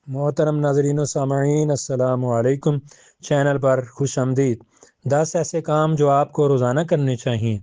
محترم ناظرین و سامعین، السلام علیکم۔ چینل پر خوش آمدید۔ 10 ایسے کام جو آپ کو روزانہ کرنے چاہیے۔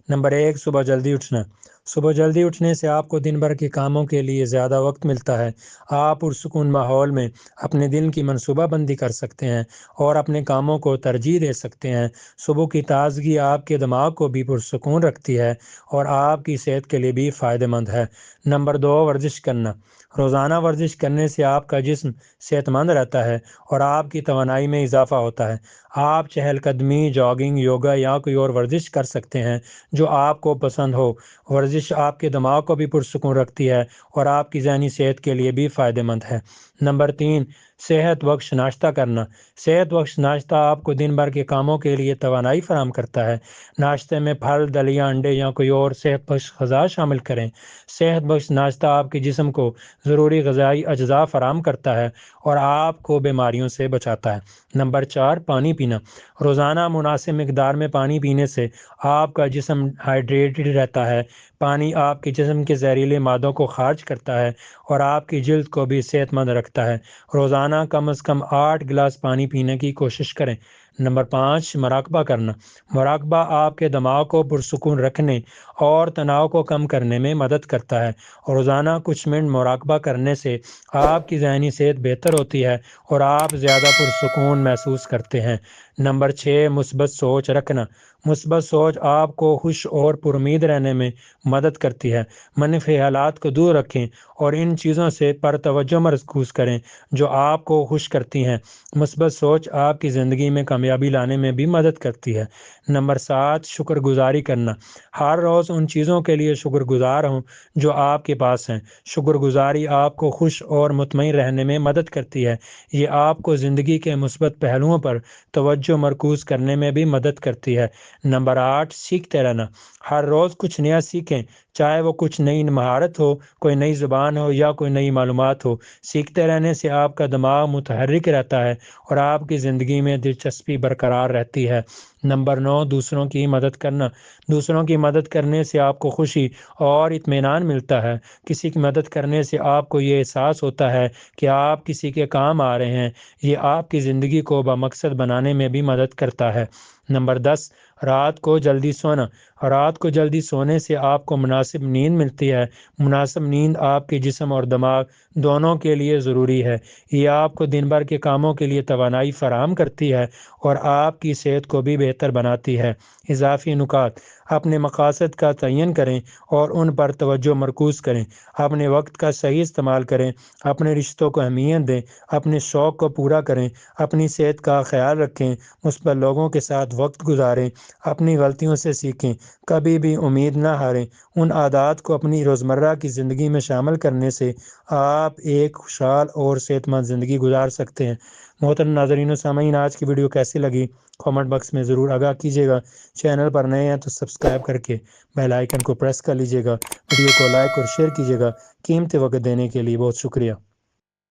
نمبر 1، صبح جلدی اٹھنا۔ صبح جلدی اٹھنے سے آپ کو دن بھر کے کاموں کے لیے زیادہ وقت ملتا ہے۔ آپ پرسکون ماحول میں اپنے دن کی منصوبہ بندی کر سکتے ہیں اور اپنے کاموں کو ترجیح دے سکتے ہیں۔ صبح کی تازگی آپ کے دماغ کو بھی پرسکون رکھتی ہے اور آپ کی صحت کے لیے بھی فائدہ مند ہے۔ نمبر 2، ورزش کرنا۔ روزانہ ورزش کرنے سے آپ کا جسم صحت مند رہتا ہے اور آپ کی توانائی میں اضافہ ہوتا ہے۔ آپ چہل قدمی، جاگنگ، یوگا یا کوئی اور ورزش کر سکتے ہیں جو آپ کو پسند ہو۔ ورزش آپ کے دماغ کو بھی پرسکون رکھتی ہے اور آپ کی ذہنی صحت کے لیے بھی فائدہ مند ہے۔ نمبر 3، صحت بخش ناشتہ کرنا۔ صحت بخش ناشتہ آپ کو دن بھر کے کاموں کے لیے توانائی فراہم کرتا ہے۔ ناشتے میں پھل، دلیہ، انڈے یا کوئی اور صحت بخش غذا شامل کریں۔ صحت بخش ناشتہ آپ کے جسم کو ضروری غذائی اجزاء فراہم کرتا ہے اور آپ کو بیماریوں سے بچاتا ہے۔ نمبر 4، پانی پینا۔ روزانہ مناسب مقدار میں پانی پینے سے آپ کا جسم ہائیڈریٹڈ رہتا ہے۔ پانی آپ کے جسم کے زہریلے مادوں کو خارج کرتا ہے اور آپ کی جلد کو بھی صحت مند رکھتا ہے۔ روزانہ کم از کم 8 گلاس پانی پینے کی کوشش کریں۔ نمبر 5، مراقبہ کرنا۔ مراقبہ آپ کے دماغ کو پرسکون رکھنے اور تناؤ کو کم کرنے میں مدد کرتا ہے۔ روزانہ کچھ منٹ مراقبہ کرنے سے آپ کی ذہنی صحت بہتر ہوتی ہے اور آپ زیادہ پرسکون محسوس کرتے ہیں۔ نمبر 6، مثبت سوچ رکھنا۔ مثبت سوچ آپ کو خوش اور پر امید رہنے میں مدد کرتی ہے۔ منفی خیالات کو دور رکھیں اور ان چیزوں پر توجہ مرکوز کریں جو آپ کو خوش کرتی ہیں۔ مثبت سوچ آپ کی زندگی میں کامیابی لانے میں بھی مدد کرتی ہے۔ نمبر 7، شکر گزاری کرنا۔ ہر روز ان چیزوں کے لیے شکر گزار ہوں جو آپ کے پاس ہیں۔ شکر گزاری آپ کو خوش اور مطمئن رہنے میں مدد کرتی ہے۔ یہ آپ کو زندگی کے مثبت پہلوؤں پر توجہ مرکوز کرنے میں بھی مدد کرتی ہے۔ نمبر 8، سیکھتے رہنا۔ ہر روز کچھ نیا سیکھیں، چاہے وہ کچھ نئی مہارت ہو، کوئی نئی زبان ہو یا کوئی نئی معلومات ہو۔ سیکھتے رہنے سے آپ کا دماغ متحرک رہتا ہے اور آپ کی زندگی میں دلچسپی برقرار رہتی ہے۔ نمبر 9، دوسروں کی مدد کرنا۔ دوسروں کی مدد کرنے سے آپ کو خوشی اور اطمینان ملتا ہے۔ کسی کی مدد کرنے سے آپ کو یہ احساس ہوتا ہے کہ آپ کسی کے کام آ رہے ہیں۔ یہ آپ کی زندگی کو بامقصد بنانے میں بھی مدد کرتا ہے۔ نمبر 10، رات کو جلدی سونا۔ رات کو جلدی سونے سے آپ کو مناسب نیند ملتی ہے۔ مناسب نیند آپ کے جسم اور دماغ دونوں کے لیے ضروری ہے۔ یہ آپ کو دن بھر کے کاموں کے لیے توانائی فراہم کرتی ہے اور آپ کی صحت کو بھی بہتر بناتی ہے۔ اضافی نکات: اپنے مقاصد کا تعین کریں اور ان پر توجہ مرکوز کریں۔ اپنے وقت کا صحیح استعمال کریں۔ اپنے رشتوں کو اہمیت دیں۔ اپنے شوق کو پورا کریں۔ اپنی صحت کا خیال رکھیں۔ مثبت لوگوں کے ساتھ وقت گزاریں۔ اپنی غلطیوں سے سیکھیں۔ کبھی بھی امید نہ ہاریں۔ ان عادات کو اپنی روزمرہ کی زندگی میں شامل کرنے سے آپ ایک خوشحال اور صحت مند زندگی گزار سکتے ہیں۔ محترم ناظرین و سامعین، آج کی ویڈیو کیسی لگی کامنٹ باکس میں ضرور آگاہ کیجیے گا۔ چینل پر نئے ہیں تو سبسکرائب کر کے بیل آئیکن کو پریس کر لیجیے گا۔ ویڈیو کو لائک اور شیئر کیجیے گا۔ قیمتی وقت دینے کے لیے بہت شکریہ۔